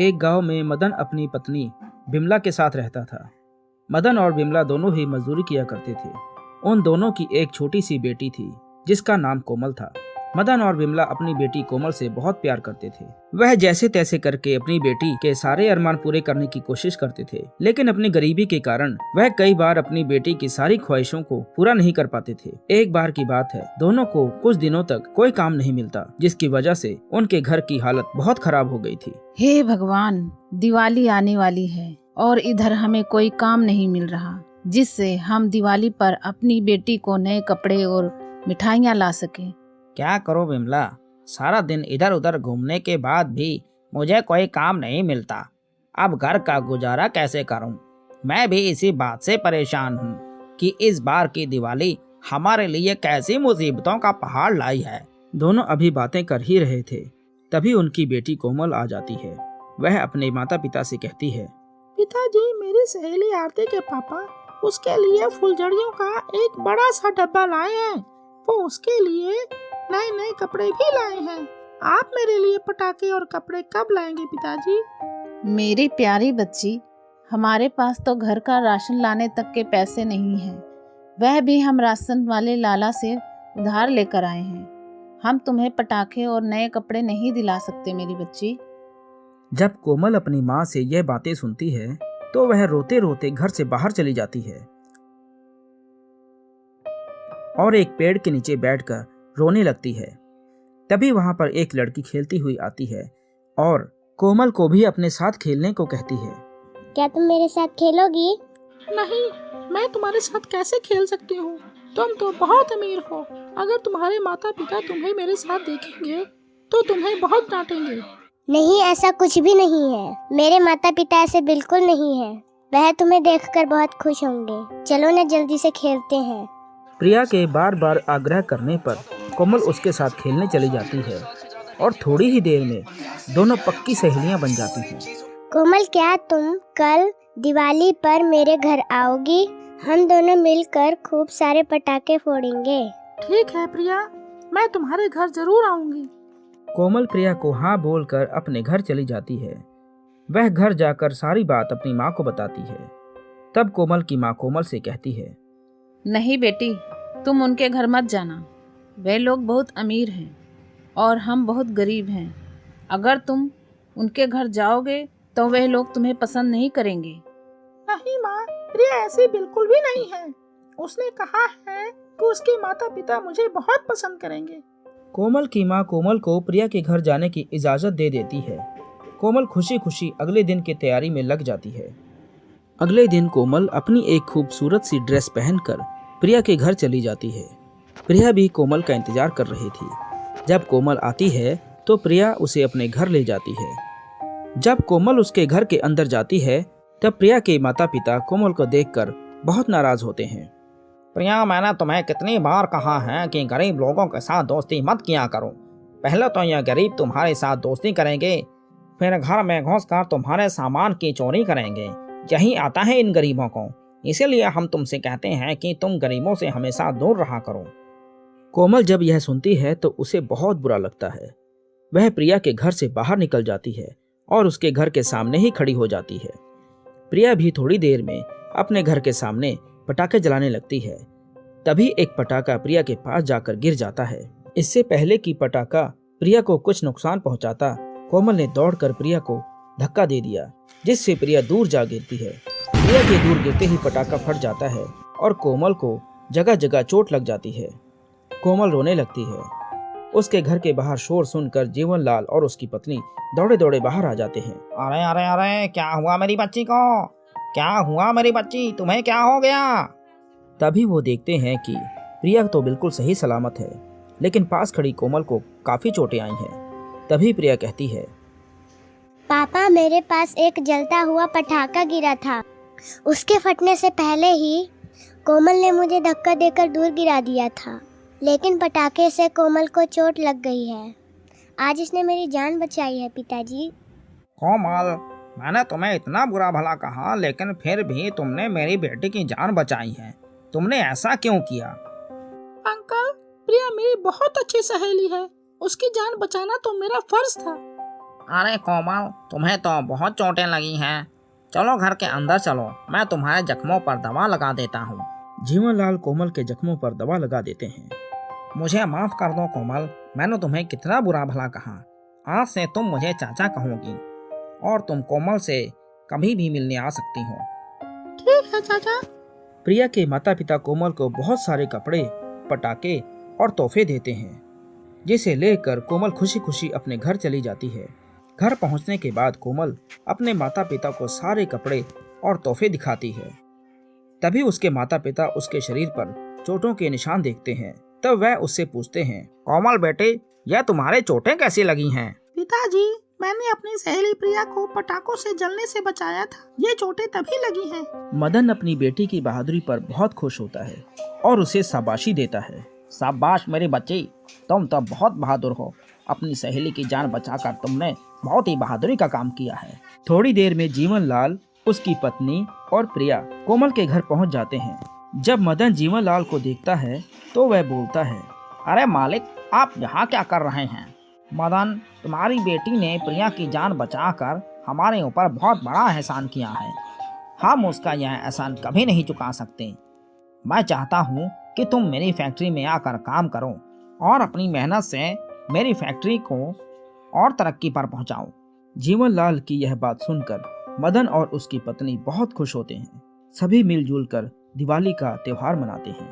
एक गांव में मदन अपनी पत्नी बिमला के साथ रहता था। मदन और बिमला दोनों ही मजदूरी किया करते थे। उन दोनों की एक छोटी सी बेटी थी जिसका नाम कोमल था। मदन और बिमला अपनी बेटी कोमल से बहुत प्यार करते थे। वह जैसे तैसे करके अपनी बेटी के सारे अरमान पूरे करने की कोशिश करते थे, लेकिन अपनी गरीबी के कारण वह कई बार अपनी बेटी की सारी ख्वाहिशों को पूरा नहीं कर पाते थे। एक बार की बात है, दोनों को कुछ दिनों तक कोई काम नहीं मिलता, जिसकी वजह से उनके घर की हालत बहुत खराब हो गई थी। हे भगवान, दिवाली आने वाली है और इधर हमें कोई काम नहीं मिल रहा जिससे हम दिवाली पर अपनी बेटी को नए कपड़े और मिठाइयाँ ला सके। क्या करो बिमला, सारा दिन इधर उधर घूमने के बाद भी मुझे कोई काम नहीं मिलता। अब घर का गुजारा कैसे करूं? मैं भी इसी बात से परेशान हूं कि इस बार की दिवाली हमारे लिए कैसी मुसीबतों का पहाड़ लाई है। दोनों अभी बातें कर ही रहे थे, तभी उनकी बेटी कोमल आ जाती है। वह अपने माता पिता से कहती है, पिताजी, मेरी सहेली आरती के पापा उसके लिए फुलझड़ियों का एक बड़ा सा डब्बा लाए हैं। वो उसके लिए नए नए कपड़े भी लाए हैं। आप मेरे लिए पटाखे और कपड़े कब लाएंगे पिताजी? मेरी प्यारी बच्ची, हमारे पास तो घर का राशन लाने तक के पैसे नहीं हैं। वह भी हम राशन वाले लाला से उधार लेकर आए हैं। हम तुम्हें पटाखे और नए कपड़े नहीं दिला सकते मेरी बच्ची। जब कोमल अपनी माँ से यह बातें सुनती है तो वह रोते रोते घर से बाहर चली जाती है और एक पेड़ के नीचे बैठकर रोने लगती है। तभी वहां पर एक लड़की खेलती हुई आती है और कोमल को भी अपने साथ खेलने को कहती है। क्या तुम मेरे साथ खेलोगी? नहीं, मैं तुम्हारे साथ कैसे खेल सकती हूँ? तुम तो बहुत अमीर हो। अगर तुम्हारे माता पिता तुम्हें मेरे साथ देखेंगे तो तुम्हें बहुत डांटेंगे। नहीं, ऐसा कुछ भी नहीं है। मेरे माता पिता ऐसे बिल्कुल नहीं है। वह तुम्हें देखकर बहुत खुश होंगे। चलो ना, जल्दी से खेलते हैं। प्रिया के बार बार आग्रह करने पर कोमल उसके साथ खेलने चली जाती है और थोड़ी ही देर में दोनों पक्की सहेलियां बन जाती हैं। कोमल, क्या तुम कल दिवाली पर मेरे घर आओगी? हम दोनों मिलकर खूब सारे पटाखे फोड़ेंगे। ठीक है प्रिया, मैं तुम्हारे घर जरूर आऊंगी। कोमल प्रिया को हाँ बोलकर अपने घर चली जाती है। वह घर जाकर सारी बात अपनी माँ को बताती है। तब कोमल की माँ कोमल से कहती है, नहीं बेटी, तुम उनके घर मत जाना। वे लोग बहुत अमीर हैं और हम बहुत गरीब हैं। अगर तुम उनके घर जाओगे तो वे लोग तुम्हें पसंद नहीं करेंगे। नहीं माँ, प्रिया ऐसी बिल्कुल भी नहीं है। उसने कहा है कि उसके माता पिता मुझे बहुत पसंद करेंगे। कोमल की माँ कोमल को प्रिया के घर जाने की इजाज़त दे देती है। कोमल खुशी खुशी अगले दिन की तैयारी में लग जाती है। अगले दिन कोमल अपनी एक खूबसूरत सी ड्रेस पहनकर प्रिया के घर चली जाती है। प्रिया भी कोमल का इंतजार कर रही थी। जब कोमल आती है तो प्रिया उसे अपने घर ले जाती है। जब कोमल उसके घर के अंदर जाती है तब प्रिया के माता पिता कोमल को देखकर बहुत नाराज होते हैं। प्रिया, मैंने तुम्हें कितनी बार कहा है कि गरीब लोगों के साथ दोस्ती मत किया करो। पहले तो यह गरीब तुम्हारे साथ दोस्ती करेंगे, फिर घर में घुसकर तुम्हारे सामान की चोरी करेंगे। यही आता है इन गरीबों को। इसीलिए हम तुमसे कहते हैं कि तुम गरीबों से हमेशा दूर रहा करो। कोमल जब यह सुनती है तो उसे बहुत बुरा लगता है। वह प्रिया के घर से बाहर निकल जाती है और उसके घर के सामने ही खड़ी हो जाती है। प्रिया भी थोड़ी देर में अपने घर के सामने पटाखे जलाने लगती है। तभी एक पटाखा प्रिया के पास जाकर गिर जाता है। इससे पहले कि पटाखा प्रिया को कुछ नुकसान पहुंचाता, कोमल ने दौड़कर प्रिया को धक्का दे दिया, जिससे प्रिया दूर जा गिरती है। प्रिया के दूर गिरते ही पटाखा फट जाता है और कोमल को जगह जगह चोट लग जाती है। कोमल रोने लगती है। उसके घर के बाहर शोर सुनकर जीवनलाल और उसकी पत्नी दौड़े दौड़े बाहर आ जाते हैं। अरे अरे अरे, क्या हुआ मेरी बच्ची को? क्या हुआ मेरी बच्ची? तुम्हें क्या हो गया? तभी वो देखते हैं कि प्रिया तो बिल्कुल सही सलामत है, लेकिन पास खड़ी कोमल को काफी चोटें आई हैं। तभी प्रिया कहती है, पापा, मेरे पास एक जलता हुआ पटाखा गिरा था। उसके फटने से पहले ही कोमल ने मुझे धक्का देकर दूर गिरा दिया था, लेकिन पटाखे से कोमल को चोट लग गई है। आज इसने मेरी जान बचाई है पिताजी। कोमल, मैंने तुम्हें इतना बुरा भला कहा, लेकिन फिर भी तुमने मेरी बेटी की जान बचाई है। तुमने ऐसा क्यों किया? अंकल, प्रिया मेरी बहुत अच्छी सहेली है। उसकी जान बचाना तो मेरा फर्ज था। अरे कोमल, तुम्हें तो बहुत चोटें लगी हैं। चलो घर के अंदर चलो, मैं तुम्हारे जख्मों पर दवा लगा देता हूँ। जीवनलाल कोमल के जख्मों पर दवा लगा देते हैं। मुझे माफ कर दो कोमल, मैंने तुम्हें कितना बुरा भला कहा। आज से तुम मुझे चाचा कहोगी और तुम कोमल से कभी भी मिलने आ सकती हो। ठीक है चाचा। प्रिया के माता पिता कोमल को बहुत सारे कपड़े, पटाखे और तोहफे देते हैं, जिसे लेकर कोमल खुशी खुशी अपने घर चली जाती है। घर पहुंचने के बाद कोमल अपने माता पिता को सारे कपड़े और तोहफे दिखाती है। तभी उसके माता पिता उसके शरीर पर चोटों के निशान देखते हैं। तब वह उससे पूछते हैं, कोमल बेटे, यह तुम्हारे चोटें कैसी लगी हैं? पिताजी, मैंने अपनी सहेली प्रिया को पटाखों से जलने से बचाया था। ये चोटें तभी लगी हैं। मदन अपनी बेटी की बहादुरी पर बहुत खुश होता है और उसे शाबाशी देता है। शाबाश मेरी बच्ची, तुम तो बहुत बहादुर हो। अपनी सहेली की जान बचाकर तुमने बहुत ही बहादुरी का काम किया है। थोड़ी देर में जीवनलाल, उसकी पत्नी और प्रिया कोमल के घर पहुंच जाते हैं। जब मदन जीवनलाल को देखता है तो वह बोलता है, अरे मालिक, आप यहाँ क्या कर रहे हैं? मदन, तुम्हारी बेटी ने प्रिया की जान बचाकर हमारे ऊपर बहुत बड़ा एहसान किया है। हम उसका यह एहसान कभी नहीं चुका सकते। मैं चाहता हूँ कि तुम मेरी फैक्ट्री में आकर काम करो और अपनी मेहनत से मेरी फैक्ट्री को और तरक्की पर पहुँचाओ। जीवनलाल की यह बात सुनकर मदन और उसकी पत्नी बहुत खुश होते हैं। सभी मिलजुल कर दिवाली का त्योहार मनाते हैं।